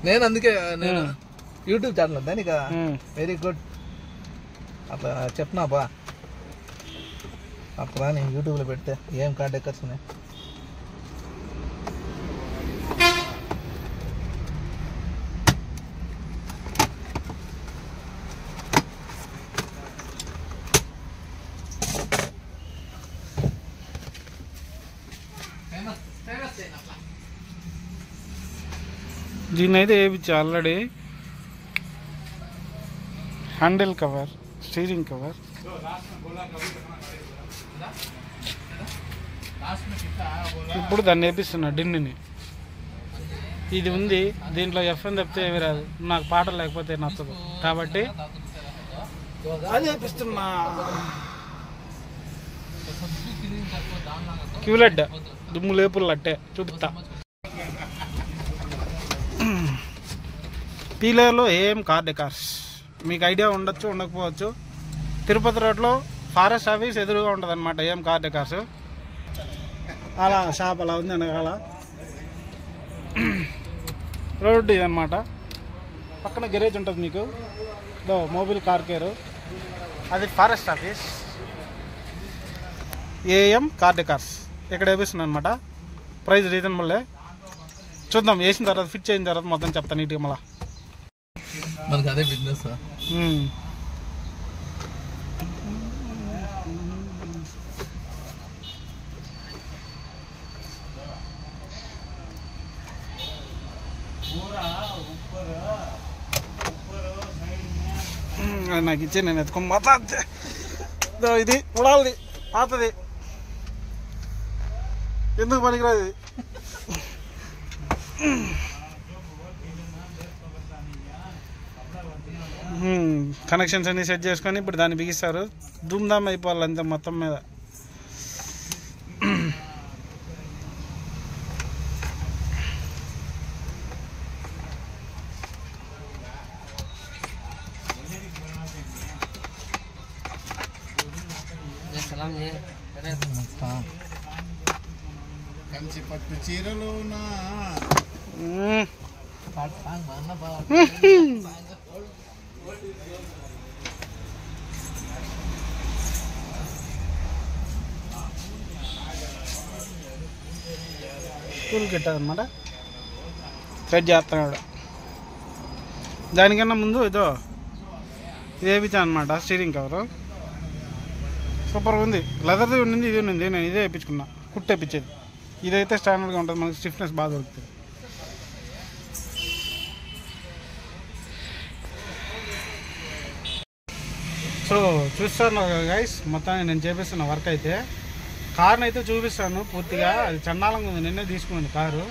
నేను అందుకే నేను యూట్యూబ్ ఛానల్ ఉందా నీకు? Very good. అట్లా చెప్పనా బా, అట్లా నేను యూట్యూబ్లో పెడితే ఏం కార్డ్ ఎక్కర్స్ ఉన్నాయి. దీని అయితే వేయించి already handle cover, steering cover, ఇప్పుడు దాన్ని వేపిస్తున్నా డిన్నుని. ఇది ఉంది, దీంట్లో ఎఫ్ఎన్ తప్పితే ఏమి రాదు. నాకు పాట లేకపోతే నచ్చదు కాబట్టి అది వేపిస్తున్నా. క్యూలెడ్ దుమ్ము లేపులు అట్టే చూపిస్తా. పీలర్లో ఏం కార్ డెకార్స్ మీకు ఐడియా ఉండొచ్చు, ఉండకపోవచ్చు. తిరుపతి రోడ్లో ఫారెస్ట్ ఆఫీస్ ఎదురుగా ఉంటుంది అనమాట ఏం కార్ డెకార్స్. అలా షాప్ అలా ఉంది వెనకాల. రోడ్డు ఇదనమాట. పక్కన గెరేజ్ ఉంటుంది మీకు, మొబైల్ కార్ కేరు, అది forest office. AM car decors ఇక్కడ వేపిస్తున్నాను అనమాట. ప్రైస్ రీజనబుల్లే. చూద్దాం, వేసిన తర్వాత ఫిట్ చేసిన తర్వాత మొత్తం చెప్తాను నీట్గా. మళ్ళీ మనకి అదే బిజినెస్. నాకు ఇచ్చే నేను ఎత్తుకొని మొత్తం ఇది ఉడాలి, పాతది, ఎందుకు పనికిరాదు ఇది. కనెక్షన్స్ అన్ని సెట్ చేసుకొని ఇప్పుడు దాన్ని బిగిస్తారు. ధూమ్ధామ్ అయిపోవాలి అంతే మొత్తం మీద. కంచి పట్టు చీరలు టూల్ కిట్ అనమాట. సెట్ చేస్తున్నాడు. దానికన్నా ముందు ఇది వేయించాను అనమాట. స్టీరింగ్ కవరు సూపర్గా ఉంది. లెదర్ది ఉండింది, ఇది ఉండింది. నేను ఇదే వేయించుకున్నా, కుట్టు వేయించేది. ఇదైతే స్టాండర్డ్గా ఉంటుంది, మనకి స్టిఫ్నెస్ బాగా దొరుకుతుంది. సో చూస్తాను గైస్, మొత్తాన్ని నేను చేపిస్తున్న వర్క్ అయితే. కార్ని అయితే చూపిస్తాను పూర్తిగా. అది చండాలంగా ఉంది, నిన్నే తీసుకుంది కారు.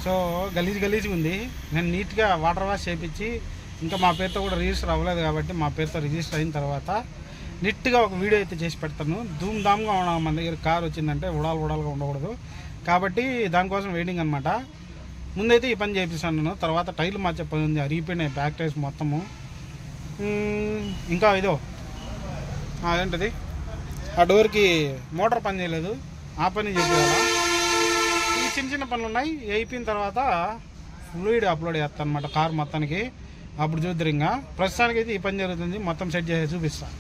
సో గలీజ్గా ఉంది. నేను నీట్గా వాటర్ వాష్ చేయించి, ఇంకా మా పేరుతో కూడా రిజిస్టర్ అవ్వలేదు కాబట్టి మా పేరుతో రిజిస్టర్ అయిన తర్వాత నీట్గా ఒక వీడియో అయితే చేసి పెడతాను. ధూమ్ధామ్గా ఉండాలి. మన దగ్గర కారు వచ్చిందంటే ఉడాలుగా ఉండకూడదు కాబట్టి దానికోసం వెయిటింగ్ అనమాట. ముందైతే ఈ పని చేపిస్తాను నేను. తర్వాత టైర్లు మార్చే పని ఉంది, అరిగిపోయినాయి బ్యాక్ టైర్స్ మొత్తము. ఇంకా ఇదో అదేంటిది, ఆ డోర్కి మోటార్ పని చేయలేదు, ఆ పని చేసేవాళ్ళ. ఈ చిన్న పనులు ఉన్నాయి. అయిపోయిన తర్వాత ఫ్లూయిడ్ అప్లోడ్ చేస్తాను అనమాట కారు మొత్తానికి. అప్పుడు చూద్దరు. ఇంకా ప్రస్తుతానికి అయితే ఈ పని జరుగుతుంది. మొత్తం సెట్ చేసి చూపిస్తాను.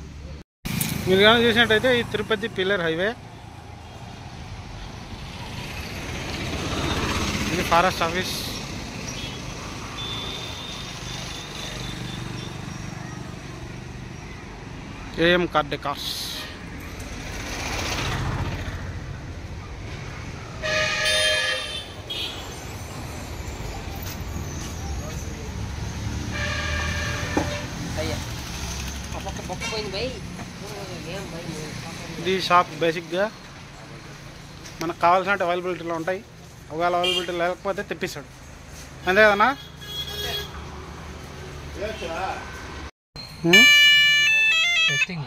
మీరు కానీ చూసినట్టయితే ఈ తిరుపతి పిల్లర్ హైవే, ఇది forest office. AM car decors. ఇది షాప్ బేసిక్గా మనకు కావాల్సినట్టు అవైలబిలిటీలో ఉంటాయి. ఒకవేళ అవైలబిలిటీ లేకపోతే తెప్పిస్తాడు, అంతే కదన్నా? టెస్టింగ్